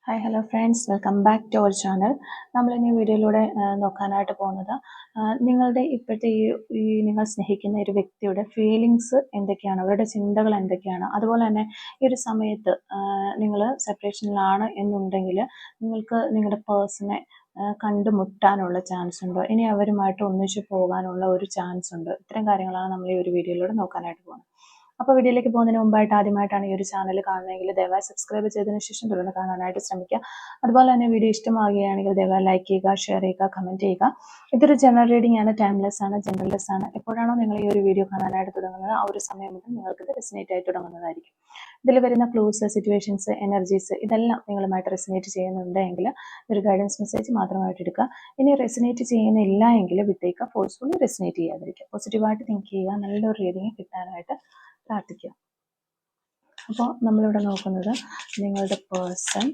Hi hello friends, welcome back to our channel. നമ്മളിനി വീഡിയോയിലൂടെ നോക്കാനായിട്ട് പോകുന്നത് നിങ്ങളുടെ ഇപ്പോഴത്തെ നിങ്ങൾ സ്നേഹിക്കുന്ന ഒരു വ്യക്തിയുടെ ഫീലിങ്സ് എന്തൊക്കെയാണ്, അവരുടെ ചിന്തകൾ എന്തൊക്കെയാണ്, അതുപോലെ തന്നെ ഈ ഒരു സമയത്ത് നിങ്ങൾ സെപ്പറേഷനിലാണ് എന്നുണ്ടെങ്കിൽ നിങ്ങൾക്ക് നിങ്ങളുടെ പേഴ്സണെ കണ്ടുമുട്ടാനുള്ള ചാൻസ് ഉണ്ടോ, ഇനി അവരുമായിട്ട് ഒന്നിച്ചു പോകാനുള്ള ഒരു ചാൻസ് ഉണ്ടോ, ഇത്തരം കാര്യങ്ങളാണ് നമ്മൾ ഈ ഒരു വീഡിയോയിലൂടെ നോക്കാനായിട്ട് പോകുന്നത്. അപ്പോൾ വീഡിയോയിലേക്ക് പോകുന്നതിന് മുമ്പായിട്ട് ആദ്യമായിട്ടാണ് ഈ ഒരു ചാനൽ കാണുന്നതെങ്കിൽ ദയവായി സബ്സ്ക്രൈബ് ചെയ്തതിന് ശേഷം തുടർന്ന് കാണാനായിട്ട് ശ്രമിക്കുക. അതുപോലെ തന്നെ വീഡിയോ ഇഷ്ടമാകുകയാണെങ്കിൽ ദയവായി ലൈക്ക് ചെയ്യുക, ഷെയർ ചെയ്യുക, കമൻറ്റ് ചെയ്യുക. ഇതൊരു ജനറൽ റീഡിംഗ് ആണ്, ടൈംലെസ് ആണ്, ജനറൽലെസ് ആണ്. എപ്പോഴാണോ നിങ്ങൾ ഈ ഒരു വീഡിയോ കാണാനായിട്ട് തുടങ്ങുന്നത് ആ ഒരു സമയം മുതൽ നിങ്ങൾക്ക് ഇത് റെസിനേറ്റ് ആയി തുടങ്ങുന്നതായിരിക്കും. ഇതിൽ വരുന്ന ക്ലൂസ്, സിറ്റുവേഷൻസ്, എനർജീസ് ഇതെല്ലാം നിങ്ങളുമായിട്ട് റെസിനേറ്റ് ചെയ്യുന്നുണ്ടെങ്കിൽ ഒരു ഗൈഡൻസ് മെസ്സേജ് മാത്രമായിട്ട് എടുക്കുക. ഇനി റെസിനേറ്റ് ചെയ്യുന്നില്ല എങ്കിൽ വിട്ടേക്കുക, ഫോഴ്സ്ഫുള്ളി റെസിനേറ്റ് ചെയ്യാതിരിക്കുക. പോസിറ്റീവായിട്ട് തിങ്ക് ചെയ്യുക, നല്ലൊരു റീഡിങ് കിട്ടാനായിട്ട് പ്രാർത്ഥിക്കുക. അപ്പോൾ നമ്മളിവിടെ നോക്കുന്നത് നിങ്ങളുടെ പേഴ്സൺ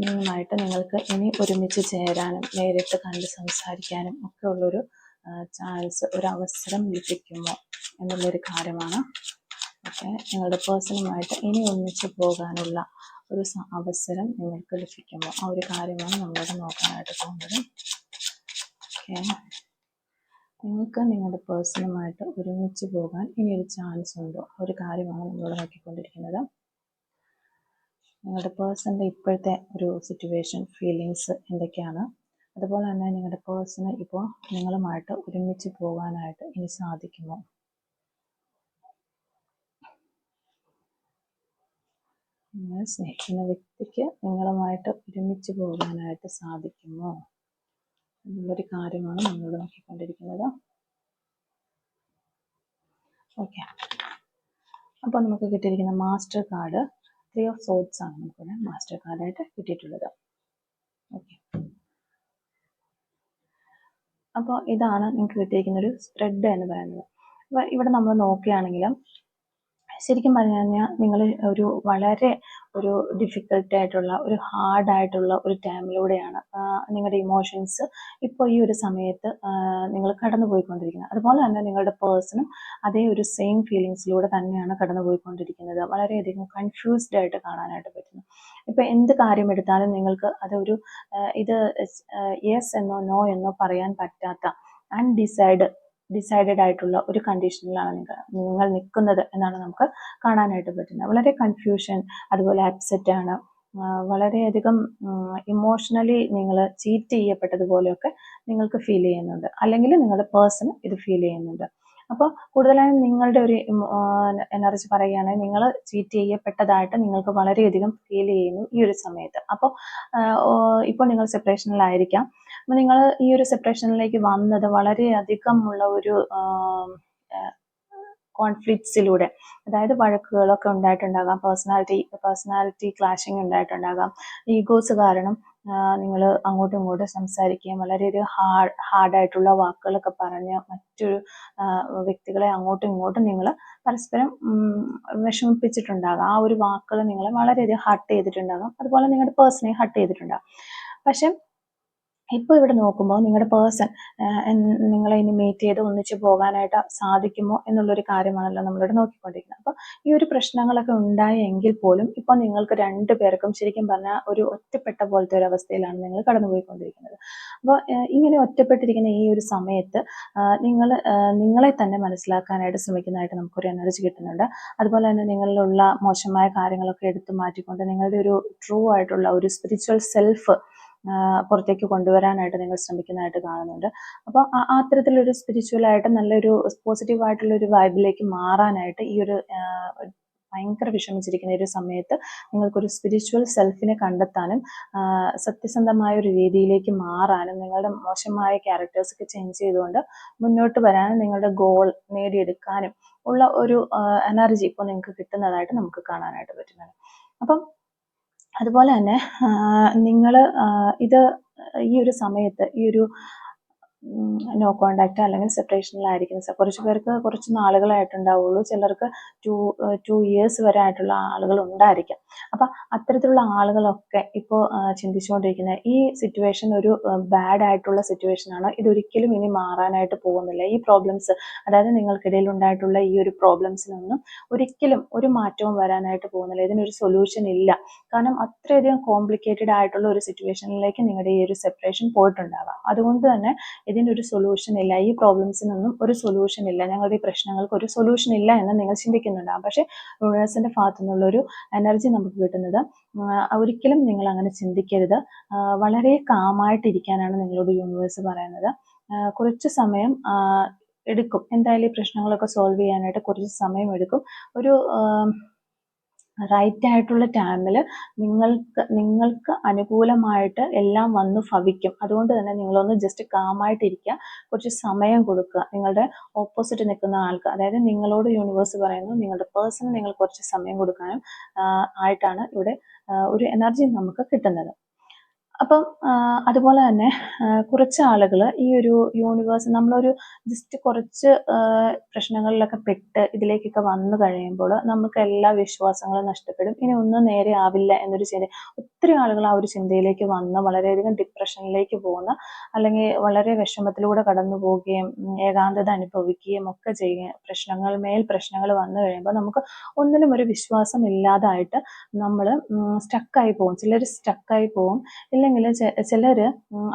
നിങ്ങളുമായിട്ട് നിങ്ങൾക്ക് ഇനി ഒരുമിച്ച് ചേരാനും നേരിട്ട് കണ്ട് സംസാരിക്കാനും ഒക്കെ ഉള്ളൊരു ചാൻസ്, ഒരു അവസരം ലഭിക്കുമോ എന്നുള്ളൊരു കാര്യമാണ്. ഓക്കെ, നിങ്ങളുടെ പേഴ്സണുമായിട്ട് ഇനി ഒന്നിച്ച് പോകാനുള്ള ഒരു അവസരം നിങ്ങൾക്ക് ലഭിക്കുമോ, ആ ഒരു കാര്യമാണ് നമ്മളിവിടെ നോക്കാനായിട്ട് പോകുന്നത്. ഓക്കെ, നിങ്ങൾക്ക് നിങ്ങളുടെ പേഴ്സണുമായിട്ട് ഒരുമിച്ച് പോകാൻ ഇനിയൊരു ചാൻസ് ഉണ്ടോ, ഒരു കാര്യമാണ് നമ്മളിവിടെ നോക്കിക്കൊണ്ടിരിക്കുന്നത്. നിങ്ങളുടെ പേഴ്സണിൻ്റെ ഇപ്പോഴത്തെ ഒരു സിറ്റുവേഷൻ, ഫീലിങ്സ് എന്തൊക്കെയാണ്, അതുപോലെ തന്നെ നിങ്ങളുടെ പേഴ്സണ് ഇപ്പോൾ നിങ്ങളുമായിട്ട് ഒരുമിച്ച് പോകാനായിട്ട് ഇനി സാധിക്കുമോ, നിങ്ങൾ സ്നേഹിക്കുന്ന വ്യക്തിക്ക് നിങ്ങളുമായിട്ട് ഒരുമിച്ച് പോകാനായിട്ട് സാധിക്കുമോ എന്നുള്ളൊരു കാര്യമാണ് നമ്മളിവിടെ നോക്കിക്കൊണ്ടിരിക്കുന്നത്. ഓക്കെ, അപ്പോൾ നമുക്ക് കിട്ടിയിരിക്കുന്ന മാസ്റ്റർ കാർഡ് 3 of Swords ആണ് നമുക്കിവിടെ മാസ്റ്റർ കാർഡായിട്ട് കിട്ടിയിട്ടുള്ളത്. ഓക്കെ, അപ്പോൾ ഇതാണ് നിങ്ങൾക്ക് കിട്ടിയിരിക്കുന്ന ഒരു സ്പ്രെഡ് എന്ന് പറയുന്നത്. അപ്പോൾ ഇവിടെ നമ്മൾ നോക്കുകയാണെങ്കിലും ശരിക്കും പറഞ്ഞു കഴിഞ്ഞാൽ നിങ്ങൾ വളരെ ഡിഫിക്കൽട്ട് ആയിട്ടുള്ള ഒരു ഹാർഡായിട്ടുള്ള ഒരു ടൈമിലൂടെയാണ് നിങ്ങളുടെ ഇമോഷൻസ് ഇപ്പോൾ ഈ ഒരു സമയത്ത് നിങ്ങൾ കടന്നു പോയിക്കൊണ്ടിരിക്കുന്നത്. അതുപോലെ തന്നെ നിങ്ങളുടെ പേഴ്സണും അതേ ഒരു സെയിം ഫീലിങ്സിലൂടെ തന്നെയാണ് കടന്നു പോയിക്കൊണ്ടിരിക്കുന്നത്. വളരെയധികം കൺഫ്യൂസ്ഡ് ആയിട്ട് കാണാനായിട്ട് പറ്റുന്നു. ഇപ്പോൾ എന്ത് കാര്യം എടുത്താലും നിങ്ങൾക്ക് അതൊരു ഇത് യെസ് എന്നോ നോ എന്നോ പറയാൻ പറ്റാത്ത ഡിസൈഡഡ് ആയിട്ടുള്ള ഒരു കണ്ടീഷനിലാണ് നിങ്ങൾ നിൽക്കുന്നത് എന്നാണ് നമുക്ക് കാണാനായിട്ട് പറ്റുന്നത്. വളരെ കൺഫ്യൂഷൻ, അതുപോലെ അപ്സെറ്റ് ആണ്, വളരെയധികം ഇമോഷണലി നിങ്ങൾ ചീറ്റ് ചെയ്യപ്പെട്ടതുപോലെയൊക്കെ നിങ്ങൾക്ക് ഫീൽ ചെയ്യുന്നുണ്ട്, അല്ലെങ്കിൽ നിങ്ങളുടെ പേഴ്സൺ ഇത് ഫീൽ ചെയ്യുന്നുണ്ട്. അപ്പോൾ കൂടുതലായും നിങ്ങളുടെ ഒരു എനർജി പറയുകയാണെങ്കിൽ നിങ്ങൾ ചീറ്റ് ചെയ്യപ്പെട്ടതായിട്ട് നിങ്ങൾക്ക് വളരെയധികം ഫീൽ ചെയ്യുന്നു ഈ ഒരു സമയത്ത്. അപ്പോൾ ഇപ്പോൾ നിങ്ങൾ സെപ്പറേഷനിലായിരിക്കാം. അപ്പോൾ നിങ്ങൾ ഈ ഒരു സെപ്പറേഷനിലേക്ക് വന്നത് വളരെയധികം ഉള്ള ഒരു കോൺഫ്ലിക്ട്സിലൂടെ, അതായത് വഴക്കുകളൊക്കെ ഉണ്ടായിട്ടുണ്ടാകാം, പേഴ്സണാലിറ്റി ക്ലാഷിങ് ഉണ്ടായിട്ടുണ്ടാകാം, ഈഗോസ് കാരണം നിങ്ങൾ അങ്ങോട്ടും ഇങ്ങോട്ടും സംസാരിക്കുകയും വളരെ ഹാർഡായിട്ടുള്ള വാക്കുകളൊക്കെ പറഞ്ഞ് മറ്റൊരു വ്യക്തികളെ അങ്ങോട്ടും ഇങ്ങോട്ടും നിങ്ങൾ പരസ്പരം വിഷമിപ്പിച്ചിട്ടുണ്ടാകാം. ആ ഒരു വാക്കുകൾ നിങ്ങളെ വളരെയധികം ഹർട്ട് ചെയ്തിട്ടുണ്ടാകാം, അതുപോലെ നിങ്ങളുടെ പേഴ്സണെ ഹർട്ട് ചെയ്തിട്ടുണ്ടാകും. പക്ഷെ ഇപ്പോൾ ഇവിടെ നോക്കുമ്പോൾ നിങ്ങളുടെ പേഴ്സൺ നിങ്ങളെ ഇനി മീറ്റ് ചെയ്ത് ഒന്നിച്ച് പോകാനായിട്ട് സാധിക്കുമോ എന്നുള്ളൊരു കാര്യമാണല്ലോ നമ്മളിവിടെ നോക്കിക്കൊണ്ടിരിക്കുന്നത്. അപ്പോൾ ഈ ഒരു പ്രശ്നങ്ങളൊക്കെ ഉണ്ടായെങ്കിൽ പോലും ഇപ്പോൾ നിങ്ങൾക്ക് രണ്ടുപേർക്കും ശരിക്കും പറഞ്ഞാൽ ഒരു ഒറ്റപ്പെട്ട പോലത്തെ ഒരു അവസ്ഥയിലാണ് നിങ്ങൾ കടന്നുപോയിക്കൊണ്ടിരിക്കുന്നത്. അപ്പോൾ ഇങ്ങനെ ഒറ്റപ്പെട്ടിരിക്കുന്ന ഈ ഒരു സമയത്ത് നിങ്ങളെ തന്നെ മനസ്സിലാക്കാനായിട്ട് ശ്രമിക്കുന്നതായിട്ട് നമുക്കൊരു എനർജി കിട്ടുന്നുണ്ട്. അതുപോലെ തന്നെ നിങ്ങളിലുള്ള മോശമായ കാര്യങ്ങളൊക്കെ എടുത്തു മാറ്റിക്കൊണ്ട് നിങ്ങളുടെ ഒരു ട്രൂ ആയിട്ടുള്ള ഒരു സ്പിരിച്വൽ സെൽഫ് പുറത്തേക്ക് കൊണ്ടുവരാനായിട്ട് നിങ്ങൾ ശ്രമിക്കുന്നതായിട്ട് കാണുന്നുണ്ട്. അപ്പോൾ അത്തരത്തിലൊരു സ്പിരിച്വലായിട്ട് നല്ലൊരു പോസിറ്റീവായിട്ടുള്ള ഒരു വൈബിലേക്ക് മാറാനായിട്ട് ഈ ഒരു ഭയങ്കര വിഷമിച്ചിരിക്കുന്ന ഒരു സമയത്ത് നിങ്ങൾക്കൊരു സ്പിരിച്വൽ സെൽഫിനെ കണ്ടെത്താനും സത്യസന്ധമായ ഒരു രീതിയിലേക്ക് മാറാനും നിങ്ങളുടെ മോശമായ ക്യാരക്ടേഴ്സൊക്കെ ചേഞ്ച് ചെയ്തുകൊണ്ട് മുന്നോട്ട് വരാനും നിങ്ങളുടെ ഗോൾ നേടിയെടുക്കാനും ഉള്ള ഒരു എനർജി ഇപ്പോൾ നിങ്ങൾക്ക് കിട്ടുന്നതായിട്ട് നമുക്ക് കാണാനായിട്ട് പറ്റുന്നുണ്ട്. അപ്പം അതുപോലെ തന്നെ നിങ്ങൾ ഈ ഒരു സമയത്ത് ഈ ഒരു നോ കോണ്ടാക്ട് അല്ലെങ്കിൽ സെപ്പറേഷനിലായിരിക്കുന്നത്. കുറച്ച് പേർക്ക് കുറച്ച് നാളുകളായിട്ടുണ്ടാവുള്ളൂ, ചിലർക്ക് ടു ഇയേഴ്സ് വരെ ആയിട്ടുള്ള ആളുകൾ ഉണ്ടായിരിക്കാം. അപ്പം അത്തരത്തിലുള്ള ആളുകളൊക്കെ ഇപ്പോൾ ചിന്തിച്ചുകൊണ്ടിരിക്കുന്ന ഈ സിറ്റുവേഷൻ ഒരു ബാഡ് ആയിട്ടുള്ള സിറ്റുവേഷൻ ആണ്. ഇതൊരിക്കലും ഇനി മാറാനായിട്ട് പോകുന്നില്ല. ഈ പ്രോബ്ലംസ്, അതായത് നിങ്ങൾക്കിടയിൽ ഉണ്ടായിട്ടുള്ള ഈ ഒരു പ്രോബ്ലംസിനൊന്നും ഒരിക്കലും ഒരു മാറ്റവും വരാനായിട്ട് പോകുന്നില്ല. ഇതിനൊരു സൊല്യൂഷൻ ഇല്ല. കാരണം അത്രയധികം കോംപ്ലിക്കേറ്റഡ് ആയിട്ടുള്ള ഒരു സിറ്റുവേഷനിലേക്ക് നിങ്ങളുടെ ഈ ഒരു സെപ്പറേഷൻ പോയിട്ടുണ്ടാകാം. അതുകൊണ്ട് തന്നെ ഇതിനൊരു സൊല്യൂഷൻ ഇല്ല, ഈ പ്രോബ്ലംസിനൊന്നും ഒരു സൊല്യൂഷൻ ഇല്ല, ഞങ്ങളുടെ ഈ പ്രശ്നങ്ങൾക്ക് ഒരു സൊല്യൂഷൻ ഇല്ല എന്ന് നിങ്ങൾ ചിന്തിക്കുന്നുണ്ടാകും. പക്ഷേ യൂണിവേഴ്സിന്റെ ഭാഗത്തു നിന്നുള്ളൊരു എനർജി നമുക്ക് കിട്ടുന്നത്, ഒരിക്കലും നിങ്ങൾ അങ്ങനെ ചിന്തിക്കരുത്. വളരെ കാമായിട്ടിരിക്കാനാണ് നിങ്ങളോട് യൂണിവേഴ്സ് പറയുന്നത്. കുറച്ച് സമയം എടുക്കും, എന്തായാലും ഈ പ്രശ്നങ്ങളൊക്കെ സോൾവ് ചെയ്യാനായിട്ട് കുറച്ച് സമയം എടുക്കും. ഒരു റൈറ്റ് ആയിട്ടുള്ള ടൈമിൽ നിങ്ങൾക്ക് അനുകൂലമായിട്ട് എല്ലാം വന്നു ഭവിക്കും. അതുകൊണ്ട് തന്നെ നിങ്ങളൊന്ന് ജസ്റ്റ് കാമായിട്ടിരിക്കുക, കുറച്ച് സമയം കൊടുക്കുക. നിങ്ങളുടെ ഓപ്പോസിറ്റ് നിൽക്കുന്ന ആൾക്ക്, അതായത് നിങ്ങളോട് യൂണിവേഴ്സ് പറയുന്നു നിങ്ങളുടെ പേഴ്സണ് നിങ്ങൾ കുറച്ച് സമയം കൊടുക്കാനും ആയിട്ടാണ് ഇവിടെ ഒരു എനർജി നമുക്ക് കിട്ടുന്നത്. അപ്പം അതുപോലെ തന്നെ കുറച്ച് ആളുകൾ ഈ ഒരു യൂണിവേഴ്സ്, നമ്മളൊരു ജസ്റ്റ് കുറച്ച് പ്രശ്നങ്ങളിലൊക്കെ പെട്ട് ഇതിലേക്കൊക്കെ വന്നു കഴിയുമ്പോൾ നമുക്ക് എല്ലാ വിശ്വാസങ്ങളും നഷ്ടപ്പെടും, ഇനി ഒന്നും നേരെ ആവില്ല എന്നൊരു ചിന്ത. ഒത്തിരി ആളുകൾ ആ ഒരു ചിന്തയിലേക്ക് വന്ന് വളരെയധികം ഡിപ്രഷനിലേക്ക് പോകുന്ന, അല്ലെങ്കിൽ വളരെ വിഷമത്തിലൂടെ കടന്നു പോവുകയും ഏകാന്തത അനുഭവിക്കുകയും ഒക്കെ ചെയ്യുക. പ്രശ്നങ്ങൾ വന്നു കഴിയുമ്പോൾ നമുക്ക് ഒന്നിലും ഒരു വിശ്വാസം ഇല്ലാതായിട്ട് നമ്മൾ സ്റ്റക്കായി പോകും. ചിലർ സ്റ്റക്കായി പോകും, ഇല്ലെങ്കിൽ ചിലർ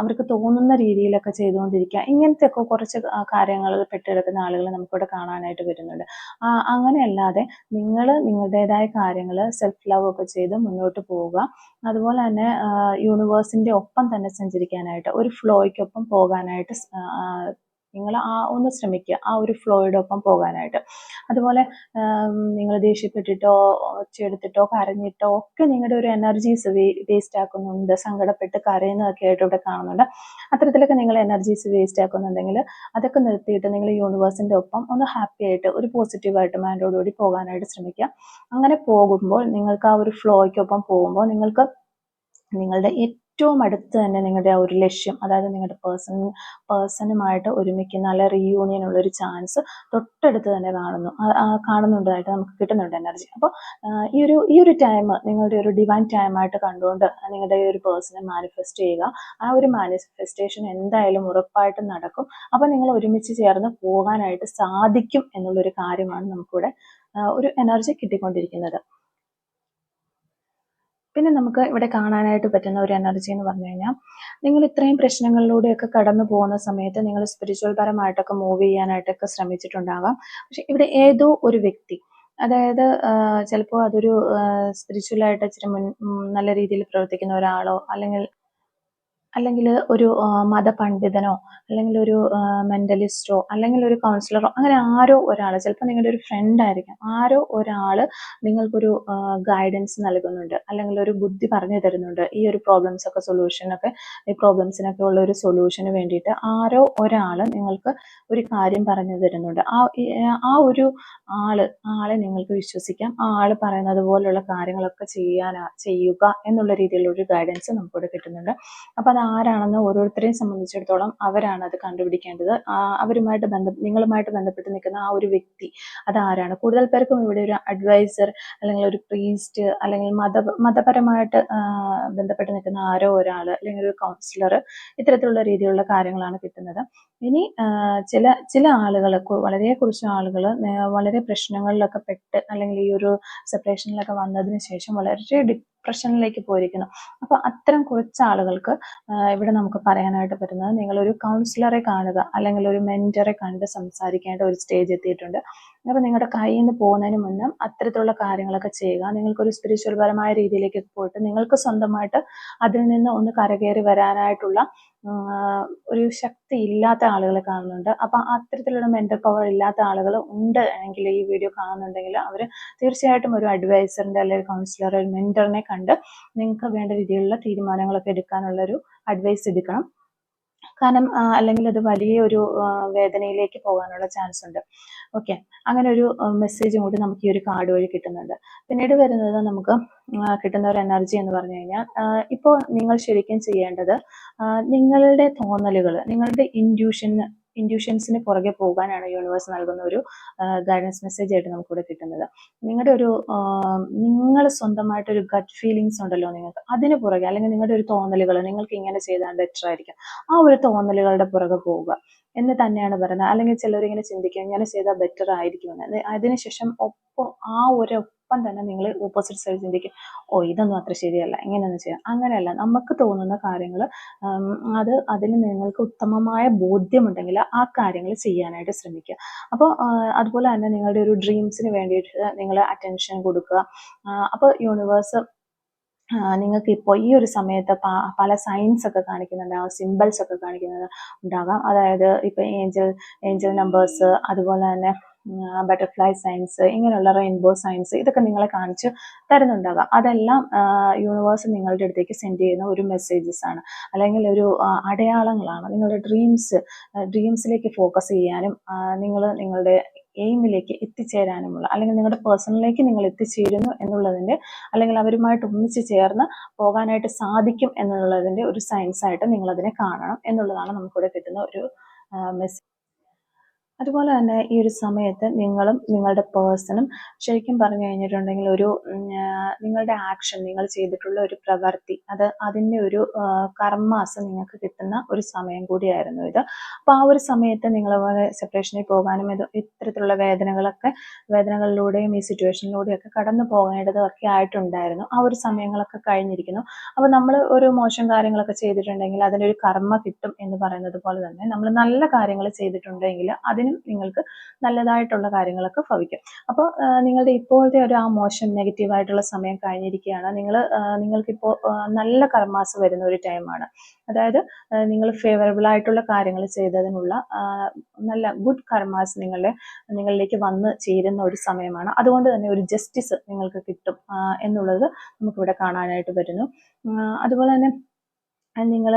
അവർക്ക് തോന്നുന്ന രീതിയിലൊക്കെ ചെയ്തുകൊണ്ടിരിക്കുക. ഇങ്ങനത്തെ ഒക്കെ കുറച്ച് കാര്യങ്ങളിൽ പെട്ടെടുക്കുന്ന ആളുകൾ നമുക്കിവിടെ കാണാനായിട്ട് വരുന്നുണ്ട്. അങ്ങനെയല്ലാതെ നിങ്ങൾ നിങ്ങളുടേതായ കാര്യങ്ങൾ സെൽഫ് ലവ് ഒക്കെ ചെയ്ത് മുന്നോട്ട് പോവുക. അതുപോലെ തന്നെ യൂണിവേഴ്സിന്റെ ഒപ്പം തന്നെ സഞ്ചരിക്കാനായിട്ട്, ഒരു ഫ്ലോയ്ക്കൊപ്പം പോകാനായിട്ട് നിങ്ങൾ ഒന്ന് ശ്രമിക്കുക, ആ ഒരു ഫ്ലോയുടെ ഒപ്പം പോകാനായിട്ട്. അതുപോലെ നിങ്ങൾ ദേഷ്യപ്പെട്ടിട്ടോ ഒച്ചയെടുത്തിട്ടോ കരഞ്ഞിട്ടോ ഒക്കെ നിങ്ങളുടെ ഒരു എനർജീസ് വേസ്റ്റ് ആക്കുന്നുണ്ട്, സങ്കടപ്പെട്ട് കരയുന്നതൊക്കെ ആയിട്ട് ഇവിടെ കാണുന്നുണ്ട്. അത്തരത്തിലൊക്കെ നിങ്ങൾ എനർജീസ് വേസ്റ്റ് ആക്കുന്നുണ്ടെങ്കിൽ അതൊക്കെ നിർത്തിയിട്ട് നിങ്ങൾ യൂണിവേഴ്സിന്റെ ഒപ്പം ഒന്ന് ഹാപ്പി ആയിട്ട്, ഒരു പോസിറ്റീവായിട്ട് മൈൻഡോടുകൂടി പോകാനായിട്ട് ശ്രമിക്കുക. അങ്ങനെ പോകുമ്പോൾ നിങ്ങൾക്ക് ആ ഒരു ഫ്ലോയ്ക്കൊപ്പം പോകുമ്പോൾ നിങ്ങൾക്ക് നിങ്ങളുടെ ഏറ്റവും അടുത്ത് തന്നെ നിങ്ങളുടെ ആ ഒരു ലക്ഷ്യം, അതായത് നിങ്ങളുടെ പേഴ്സണുമായിട്ട് ഒരുമിക്കുന്ന അല്ലെ റീയൂണിയൻ ഉള്ളൊരു ചാൻസ് തൊട്ടടുത്ത് തന്നെ കാണുന്നുണ്ടായിട്ട് നമുക്ക് കിട്ടുന്നുണ്ട് എനർജി. അപ്പോൾ ഈ ഒരു ടൈം നിങ്ങളുടെ ഒരു ഡിവൈൻ ടൈമായിട്ട് കണ്ടുകൊണ്ട് നിങ്ങളുടെ ഈ ഒരു പേഴ്സണെ മാനിഫെസ്റ്റ് ചെയ്യുക. ആ ഒരു മാനിഫെസ്റ്റേഷൻ എന്തായാലും ഉറപ്പായിട്ടും നടക്കും. അപ്പോൾ നിങ്ങൾ ഒരുമിച്ച് ചേർന്ന് പോകാനായിട്ട് സാധിക്കും എന്നുള്ളൊരു കാര്യമാണ് നമുക്കിവിടെ ഒരു എനർജി കിട്ടിക്കൊണ്ടിരിക്കുന്നത്. പിന്നെ നമുക്ക് ഇവിടെ കാണാനായിട്ട് പറ്റുന്ന ഒരു എനർജി എന്ന് പറഞ്ഞു കഴിഞ്ഞാൽ, നിങ്ങൾ ഇത്രയും പ്രശ്നങ്ങളിലൂടെയൊക്കെ കടന്നു പോകുന്ന സമയത്ത് നിങ്ങൾ സ്പിരിച്വൽ പരമായിട്ടൊക്കെ മൂവ് ചെയ്യാനായിട്ടൊക്കെ ശ്രമിച്ചിട്ടുണ്ടാകാം. പക്ഷെ ഇവിടെ ഏതോ ഒരു വ്യക്തി, അതായത് ചിലപ്പോൾ അതൊരു സ്പിരിച്വലായിട്ട് ഇച്ചിരി നല്ല രീതിയിൽ പ്രവർത്തിക്കുന്ന ഒരാളോ അല്ലെങ്കിൽ ഒരു മതപണ്ഡിതനോ അല്ലെങ്കിൽ ഒരു മെന്റലിസ്റ്റോ അല്ലെങ്കിൽ ഒരു കൗൺസിലറോ, അങ്ങനെ ആരോ ഒരാൾ, ചിലപ്പോൾ നിങ്ങളുടെ ഒരു ഫ്രണ്ട് ആയിരിക്കാം, ആരോ ഒരാൾ നിങ്ങൾക്കൊരു ഗൈഡൻസ് നൽകുന്നുണ്ട്, അല്ലെങ്കിൽ ഒരു ബുദ്ധി പറഞ്ഞു തരുന്നുണ്ട്. ഈ ഒരു ഈ പ്രോബ്ലംസിനൊക്കെ ഉള്ള ഒരു സൊല്യൂഷന് വേണ്ടിയിട്ട് ആരോ ഒരാൾ നിങ്ങൾക്ക് ഒരു കാര്യം പറഞ്ഞു തരുന്നുണ്ട്. ആ ഒരു ആളെ നിങ്ങൾക്ക് വിശ്വസിക്കാം. ആ ആൾ പറയുന്നത് പോലുള്ള കാര്യങ്ങളൊക്കെ ചെയ്യുക എന്നുള്ള രീതിയിലുള്ള ഒരു ഗൈഡൻസ് നമുക്കിവിടെ കിട്ടുന്നുണ്ട്. അപ്പൊ അത് ആരാണെന്ന് ഓരോരുത്തരെയും സംബന്ധിച്ചിടത്തോളം അവരാണ് അത് കണ്ടുപിടിക്കേണ്ടത്. നിങ്ങളുമായിട്ട് ബന്ധപ്പെട്ട് നിൽക്കുന്ന ആ ഒരു വ്യക്തി അതാരാണ്. കൂടുതൽ പേർക്കും ഇവിടെ ഒരു അഡ്വൈസർ അല്ലെങ്കിൽ ഒരു പ്രീസ്റ്റ് അല്ലെങ്കിൽ മതപരമായിട്ട് ബന്ധപ്പെട്ട് നിൽക്കുന്ന ആരോ ഒരാൾ അല്ലെങ്കിൽ ഒരു കൗൺസിലർ, ഇത്തരത്തിലുള്ള രീതിയിലുള്ള കാര്യങ്ങളാണ് കിട്ടുന്നത്. ഇനി ചില ആളുകൾ, വളരെ കുറച്ച് ആളുകൾ വളരെ പ്രശ്നങ്ങളിലൊക്കെ പെട്ട് അല്ലെങ്കിൽ ഈ ഒരു സെപ്പറേഷനിലൊക്കെ വന്നതിന് ശേഷം വളരെ ഡിപ്രഷനിലേക്ക് പോയിരിക്കുന്നു. അപ്പോൾ അത്തരം കുറച്ച് ആളുകൾക്ക് ഇവിടെ നമുക്ക് പറയാനായിട്ട് പറ്റുന്നത്, നിങ്ങളൊരു കൗൺസിലറെ കാണുക അല്ലെങ്കിൽ ഒരു മെന്ററെ കണ്ട് സംസാരിക്കേണ്ട ഒരു സ്റ്റേജ് എത്തിയിട്ടുണ്ട്. അപ്പോൾ നിങ്ങളുടെ കയ്യിൽ നിന്ന് പോകുന്നതിന് മുന്നേ അത്തരത്തിലുള്ള കാര്യങ്ങളൊക്കെ ചെയ്യുക. നിങ്ങൾക്കൊരു സ്പിരിച്വൽ പരമായ രീതിയിലേക്ക് പോയിട്ട് നിങ്ങൾക്ക് സ്വന്തമായിട്ട് അതിൽ നിന്ന് ഒന്ന് കരകയറി വരാനായിട്ടുള്ള ഒരു ശക്തി ഇല്ലാത്ത ആളുകളെ കാണുന്നുണ്ട്. അപ്പം അത്തരത്തിലുള്ള മെന്റൽ പവർ ഇല്ലാത്ത ആളുകൾ ഉണ്ട് എങ്കിൽ, ഈ വീഡിയോ കാണുന്നുണ്ടെങ്കിൽ അവർ തീർച്ചയായിട്ടും ഒരു അഡ്വൈസറിന്റെ അല്ലെങ്കിൽ കൗൺസിലർ, ഒരു മെന്ററിനെ കണ്ട് നിങ്ങൾക്ക് വേണ്ട രീതിയിലുള്ള തീരുമാനങ്ങളൊക്കെ എടുക്കാനുള്ളൊരു അഡ്വൈസ് എടുക്കണം. കാരണം അല്ലെങ്കിൽ അത് വലിയൊരു വേദനയിലേക്ക് പോകാനുള്ള ചാൻസ് ഉണ്ട്. ഓക്കെ, അങ്ങനെ ഒരു മെസ്സേജും കൂടി നമുക്ക് ഈ ഒരു കാർഡ് വഴി കിട്ടുന്നുണ്ട്. പിന്നീട് വരുന്നത് നമുക്ക് കിട്ടുന്ന ഒരു എനർജി എന്ന് പറഞ്ഞു കഴിഞ്ഞാൽ, ഇപ്പോൾ നിങ്ങൾ ശരിക്കും ചെയ്യേണ്ടത് നിങ്ങളുടെ തോന്നലുകൾ, നിങ്ങളുടെ ഇൻഡ്യൂഷൻസിന് പുറകെ പോകാനാണ് യൂണിവേഴ്സ് നൽകുന്ന ഒരു ഗൈഡൻസ് മെസ്സേജ് ആയിട്ട് നമുക്കിവിടെ കിട്ടുന്നത്. നിങ്ങളുടെ ഒരു നിങ്ങൾ സ്വന്തമായിട്ടൊരു ഗട്ട് ഫീലിങ്സ് ഉണ്ടല്ലോ നിങ്ങൾക്ക്, അതിന് പുറകെ, അല്ലെങ്കിൽ നിങ്ങളുടെ ഒരു തോന്നലുകൾ, നിങ്ങൾക്ക് ഇങ്ങനെ ചെയ്താൽ ബെറ്റർ ആയിരിക്കും, ആ ഒരു തോന്നലുകളുടെ പുറകെ പോവുക എന്ന് തന്നെയാണ് പറയുന്നത്. അല്ലെങ്കിൽ ചിലരിങ്ങനെ ചിന്തിക്കും ഇങ്ങനെ ചെയ്താൽ ബെറ്റർ ആയിരിക്കുമെന്ന്. അതിനുശേഷം ഒപ്പം ആ ഒരു ഒപ്പം തന്നെ നിങ്ങൾ ഓപ്പോസിറ്റ് സൈഡ് ചിന്തിക്കും, ഓ ഇതൊന്നും അത്ര ശരിയല്ല, ഇങ്ങനെയൊന്നും ചെയ്യാം. അങ്ങനെയല്ല, നമുക്ക് തോന്നുന്ന കാര്യങ്ങൾ അതിന് നിങ്ങൾക്ക് ഉത്തമമായ ബോധ്യമുണ്ടെങ്കിൽ ആ കാര്യങ്ങൾ ചെയ്യാനായിട്ട് ശ്രമിക്കുക. അപ്പോൾ അതുപോലെ തന്നെ നിങ്ങളുടെ ഒരു ഡ്രീംസിന് വേണ്ടിയിട്ട് നിങ്ങൾ അറ്റൻഷൻ കൊടുക്കുക. അപ്പോൾ യൂണിവേഴ്സ് നിങ്ങൾക്ക് ഇപ്പോൾ ഈ ഒരു സമയത്ത് പല സൈൻസ് ഒക്കെ കാണിക്കുന്നുണ്ടാകും, സിമ്പിൾസ് ഒക്കെ കാണിക്കുന്നത് ഉണ്ടാകാം. അതായത് ഇപ്പം ഏഞ്ചൽ നമ്പേഴ്സ്, അതുപോലെ തന്നെ ബട്ടർഫ്ലൈ സയൻസ്, ഇങ്ങനെയുള്ള റെയിൻബോ സയൻസ്, ഇതൊക്കെ നിങ്ങളെ കാണിച്ച് തരുന്നുണ്ടാകാം. അതെല്ലാം യൂണിവേഴ്സ് നിങ്ങളുടെ അടുത്തേക്ക് സെൻഡ് ചെയ്യുന്ന ഒരു മെസ്സേജസ് ആണ്, അല്ലെങ്കിൽ ഒരു അടയാളങ്ങളാണ്. നിങ്ങളുടെ ഡ്രീംസിലേക്ക് ഫോക്കസ് ചെയ്യാനും നിങ്ങളുടെ എയിമിലേക്ക് എത്തിച്ചേരാനുമുള്ള, അല്ലെങ്കിൽ നിങ്ങളുടെ പേഴ്സണിലേക്ക് നിങ്ങൾ എത്തിച്ചേരുന്നു എന്നുള്ളതിൻ്റെ, അല്ലെങ്കിൽ അവരുമായിട്ട് ഒന്നിച്ച് ചേർന്ന് പോകാനായിട്ട് സാധിക്കും എന്നുള്ളതിൻ്റെ ഒരു സയൻസ് ആയിട്ട് നിങ്ങളതിനെ കാണണം എന്നുള്ളതാണ് നമുക്കിവിടെ കിട്ടുന്ന ഒരു മെസ്സേജ്. അതുപോലെ തന്നെ ഈ ഒരു സമയത്ത് നിങ്ങളും നിങ്ങളുടെ പേഴ്സണും ശരിക്കും പറഞ്ഞു കഴിഞ്ഞിട്ടുണ്ടെങ്കിൽ ഒരു നിങ്ങളുടെ ആക്ഷൻ, നിങ്ങൾ ചെയ്തിട്ടുള്ള ഒരു പ്രവൃത്തി, അതിൻ്റെ ഒരു കർമാസ് നിങ്ങൾക്ക് കിട്ടുന്ന ഒരു സമയം കൂടിയായിരുന്നു ഇത്. അപ്പോൾ ആ ഒരു സമയത്ത് നിങ്ങൾ സെപ്പറേഷനിൽ പോകാനും ഇത്തരത്തിലുള്ള വേദനകളിലൂടെയും ഈ സിറ്റുവേഷനിലൂടെയൊക്കെ കടന്നു പോകേണ്ടതൊക്കെ ആയിട്ടുണ്ടായിരുന്നു. ആ ഒരു സമയങ്ങളൊക്കെ കഴിഞ്ഞിരിക്കുന്നു. അപ്പോൾ നമ്മൾ ഒരു മോശം കാര്യങ്ങളൊക്കെ ചെയ്തിട്ടുണ്ടെങ്കിൽ അതിനൊരു കർമ്മ കിട്ടും എന്ന് പറയുന്നത് പോലെ തന്നെ, നമ്മൾ നല്ല കാര്യങ്ങൾ ചെയ്തിട്ടുണ്ടെങ്കിൽ അതിനും നിങ്ങൾക്ക് നല്ലതായിട്ടുള്ള കാര്യങ്ങളൊക്കെ ഭവിക്കും. അപ്പോൾ നിങ്ങളുടെ ഇപ്പോഴത്തെ ഒരു ആ മോശം നെഗറ്റീവായിട്ടുള്ള സമയം കഴിഞ്ഞിരിക്കുകയാണ്. നിങ്ങൾക്കിപ്പോൾ നല്ല കർമാസ് വരുന്ന ഒരു ടൈമാണ്. അതായത് നിങ്ങൾ ഫേവറബിൾ ആയിട്ടുള്ള കാര്യങ്ങൾ ചെയ്തതിനുള്ള നല്ല ഗുഡ് കർമാസ് നിങ്ങളിലേക്ക് വന്ന് ചേരുന്ന ഒരു സമയമാണ്. അതുകൊണ്ട് തന്നെ ഒരു ജസ്റ്റിസ് നിങ്ങൾക്ക് കിട്ടും എന്നുള്ളത് നമുക്കിവിടെ കാണാനായിട്ട് വരുന്നു. അതുപോലെ തന്നെ നിങ്ങൾ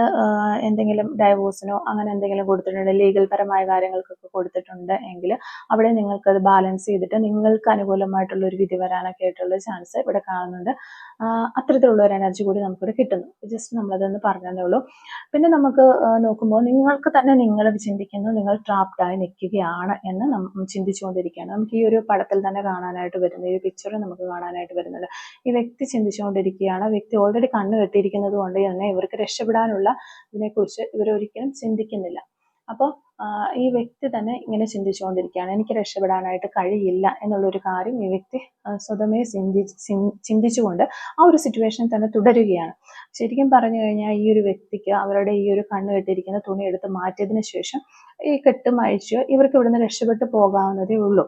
എന്തെങ്കിലും ഡൈവോഴ്സിനോ അങ്ങനെ എന്തെങ്കിലും കൊടുത്തിട്ടുണ്ട്, ലീഗൽ പരമായ കാര്യങ്ങൾക്കൊക്കെ കൊടുത്തിട്ടുണ്ട് എങ്കിൽ അവിടെ നിങ്ങൾക്കത് ബാലൻസ് ചെയ്തിട്ട് നിങ്ങൾക്ക് അനുകൂലമായിട്ടുള്ള ഒരു വിധി വരാനൊക്കെ ആയിട്ടുള്ള ചാൻസ് ഇവിടെ കാണുന്നുണ്ട്. അത്തരത്തിലുള്ള ഒരു എനർജി കൂടി നമുക്കിവിടെ കിട്ടുന്നു. ജസ്റ്റ് നമ്മളതൊന്ന് പറഞ്ഞതേ ഉള്ളൂ. പിന്നെ നമുക്ക് നോക്കുമ്പോൾ നിങ്ങൾക്ക് തന്നെ നിങ്ങൾ ചിന്തിക്കുന്നു, നിങ്ങൾ ട്രാപ്ഡായി നിൽക്കുകയാണ് എന്ന് ചിന്തിച്ചുകൊണ്ടിരിക്കുകയാണ്. നമുക്ക് ഈ ഒരു പടത്തിൽ തന്നെ കാണാനായിട്ട് വരുന്നത്, ഈ പിക്ചറിൽ നമുക്ക് കാണാനായിട്ട് വരുന്നത്, ഈ വ്യക്തി ചിന്തിച്ചുകൊണ്ടിരിക്കുകയാണ്. വ്യക്തി ഓൾറെഡി കണ്ണ് കെട്ടിയിരിക്കുന്നത് കൊണ്ട് തന്നെ ഇവർക്ക് രക്ഷപ്പെടാനുള്ള ഇതിനെക്കുറിച്ച് ഇവരൊരിക്കലും ചിന്തിക്കുന്നില്ല. അപ്പോൾ ഈ വ്യക്തി തന്നെ ഇങ്ങനെ ചിന്തിച്ചുകൊണ്ടിരിക്കുകയാണ്, എനിക്ക് രക്ഷപ്പെടാനായിട്ട് കഴിയില്ല എന്നുള്ളൊരു കാര്യം ഈ വ്യക്തി സ്വതമേ ചിന്തിച്ചുകൊണ്ട് ആ ഒരു സിറ്റുവേഷനിൽ തന്നെ തുടരുകയാണ്. ശരിക്കും പറഞ്ഞു കഴിഞ്ഞാൽ ഈ ഒരു വ്യക്തിക്ക് അവരുടെ ഈ ഒരു കണ്ണ് കെട്ടിയിരിക്കുന്ന തുണി എടുത്ത് മാറ്റിയതിന് ശേഷം ഈ കെട്ടും അഴിച്ച് ഇവർക്ക് ഇവിടുന്ന് രക്ഷപ്പെട്ടു പോകാവുന്നതേ ഉള്ളൂ.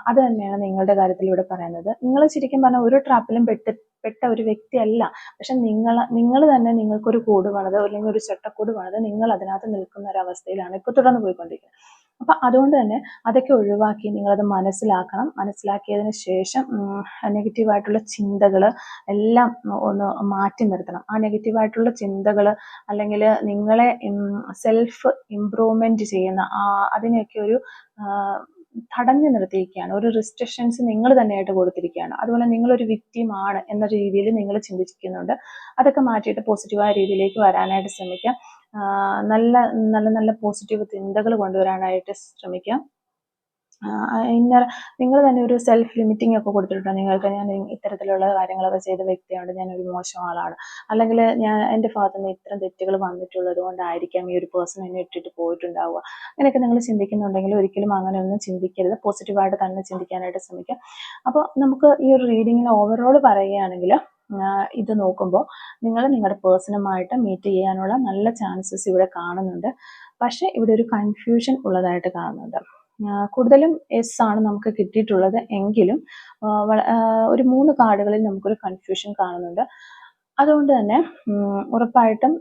അത് തന്നെയാണ് നിങ്ങളുടെ കാര്യത്തിൽ ഇവിടെ പറയുന്നത്. നിങ്ങൾ ശരിക്കും പറഞ്ഞാൽ ഒരു ട്രാപ്പിലും പെട്ട ഒരു വ്യക്തിയല്ല. പക്ഷെ നിങ്ങൾ തന്നെ നിങ്ങൾക്കൊരു കൂട് പണിത്, അല്ലെങ്കിൽ ഒരു ചട്ടക്കൂട് പണിത് നിങ്ങൾ അതിനകത്ത് നിൽക്കുന്ന ഒരു അവസ്ഥയിലാണ് ഇപ്പോൾ തുടർന്ന് പോയിക്കൊണ്ടിരിക്കുന്നത്. അപ്പം അതുകൊണ്ട് തന്നെ അതൊക്കെ ഒഴിവാക്കി നിങ്ങളത് മനസ്സിലാക്കണം. മനസ്സിലാക്കിയതിന് ശേഷം നെഗറ്റീവായിട്ടുള്ള ചിന്തകൾ എല്ലാം ഒന്ന് മാറ്റി നിർത്തണം. ആ നെഗറ്റീവായിട്ടുള്ള ചിന്തകൾ, അല്ലെങ്കിൽ നിങ്ങളെ സെൽഫ് ഇംപ്രൂവ്മെന്റ് ചെയ്യുന്ന അതിനെയൊക്കെ ഒരു തടഞ്ഞു നിർത്തിയിരിക്കുകയാണ്. ഒരു റിസ്ട്രിക്ഷൻസ് നിങ്ങൾ തന്നെയായിട്ട് കൊടുത്തിരിക്കുകയാണ്. അതുപോലെ നിങ്ങളൊരു വിക്ടിമാണ് എന്ന രീതിയിൽ നിങ്ങൾ ചിന്തിക്കുന്നുണ്ട്. അതൊക്കെ മാറ്റിയിട്ട് പോസിറ്റീവായ രീതിയിലേക്ക് വരാനായിട്ട് ശ്രമിക്കാം. നല്ല നല്ല നല്ല പോസിറ്റീവ് ചിന്തകൾ കൊണ്ടുവരാനായിട്ട് ശ്രമിക്കാം. നിങ്ങൾ തന്നെ ഒരു സെൽഫ് ലിമിറ്റിംഗ് ഒക്കെ കൊടുത്തിട്ടുണ്ട്. നിങ്ങൾക്ക് ഞാൻ ഇത്തരത്തിലുള്ള കാര്യങ്ങളൊക്കെ ചെയ്ത വ്യക്തിയാണ്, ഞാനൊരു മോശം ആളാണ്, അല്ലെങ്കിൽ എൻ്റെ ഭാഗത്ത് നിന്ന് ഇത്തരം തെറ്റുകൾ വന്നിട്ടുള്ളത് കൊണ്ടായിരിക്കാം ഈ ഒരു പേഴ്സൺ എന്നെ ഇട്ടിട്ട് പോയിട്ടുണ്ടാവുക. അങ്ങനെയൊക്കെ നിങ്ങൾ ചിന്തിക്കുന്നുണ്ടെങ്കിൽ ഒരിക്കലും അങ്ങനെയൊന്നും ചിന്തിക്കരുത്. പോസിറ്റീവായിട്ട് തന്നെ ചിന്തിക്കാനായിട്ട് ശ്രമിക്കുക. അപ്പോൾ നമുക്ക് ഈ ഒരു റീഡിങ്ങിൽ ഓവറോൾ പറയുകയാണെങ്കിൽ ഇത് നോക്കുമ്പോൾ നിങ്ങൾ നിങ്ങളുടെ പേഴ്സണുമായിട്ട് മീറ്റ് ചെയ്യാനുള്ള നല്ല ചാൻസസ് ഇവിടെ കാണുന്നുണ്ട്. പക്ഷേ ഇവിടെ ഒരു കൺഫ്യൂഷൻ ഉള്ളതായിട്ട് കാണുന്നുണ്ട്. കൂടുതലും എസ് ആണ് നമുക്ക് കിട്ടിയിട്ടുള്ളത് എങ്കിലും ഒരു 3 കാർഡുകളിൽ നമുക്കൊരു കൺഫ്യൂഷൻ കാണുന്നുണ്ട്. അതുകൊണ്ട് തന്നെ ഉറപ്പായിട്ടും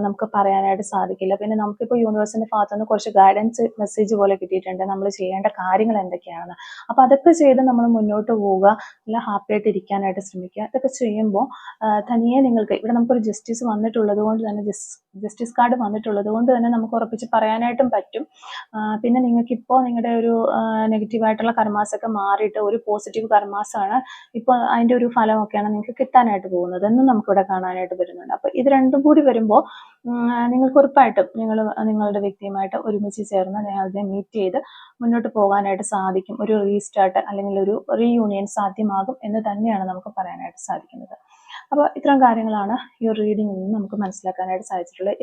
നമുക്ക് പറയാനായിട്ട് സാധിക്കില്ല. പിന്നെ നമുക്കിപ്പോൾ യൂണിവേഴ്സിന്റെ ഭാഗത്തു നിന്ന് കുറച്ച് ഗൈഡൻസ് മെസ്സേജ് പോലെ കിട്ടിയിട്ടുണ്ട്. നമ്മൾ ചെയ്യേണ്ട കാര്യങ്ങൾ എന്തൊക്കെയാണെന്ന്. അപ്പോൾ അതൊക്കെ ചെയ്ത് നമ്മൾ മുന്നോട്ട് പോവുക. നല്ല ഹാപ്പി ആയിട്ട് ഇരിക്കാനായിട്ട് ശ്രമിക്കുക. ഇതൊക്കെ ചെയ്യുമ്പോൾ തനിയെ നിങ്ങൾക്ക് ഇവിടെ നമുക്കൊരു ജസ്റ്റിസ് വന്നിട്ടുള്ളത് കൊണ്ട് തന്നെ ജസ്റ്റിസ് കാർഡ് വന്നിട്ടുള്ളത് കൊണ്ട് തന്നെ നമുക്ക് ഉറപ്പിച്ച് പറയാനായിട്ടും പറ്റും. പിന്നെ നിങ്ങൾക്കിപ്പോൾ നിങ്ങളുടെ ഒരു നെഗറ്റീവായിട്ടുള്ള കർമാസൊക്കെ മാറിയിട്ട് ഒരു പോസിറ്റീവ് കർമാസാണ് ഇപ്പോൾ അതിൻ്റെ ഒരു ഫലമൊക്കെയാണ് നിങ്ങൾക്ക് കിട്ടാനായിട്ട് പോകുന്നത് എന്നും നമുക്കിവിടെ കാണാനായിട്ട് വരുന്നുണ്ട്. അപ്പോൾ ഇത് രണ്ടും കൂടി വരുമ്പോൾ നിങ്ങൾക്ക് ഉറപ്പായിട്ടും നിങ്ങളുടെ വ്യക്തിയുമായിട്ട് ഒരുമിച്ച് ചേർന്ന് അതിനെ മീറ്റ് ചെയ്ത് മുന്നോട്ട് പോകാനായിട്ട് സാധിക്കും. ഒരു റീസ്റ്റാർട്ട് അല്ലെങ്കിൽ ഒരു റീയൂണിയൻ സാധ്യമാകും എന്ന് തന്നെയാണ് നമുക്ക് പറയാനായിട്ട് സാധിക്കുന്നത്. അപ്പോൾ ഇത്തരം കാര്യങ്ങളാണ് ഈ ഒരു റീഡിങ്ങിൽ നിന്ന് നമുക്ക് മനസ്സിലാക്കാനായിട്ട് സാധിച്ചിട്ടുള്ളത്.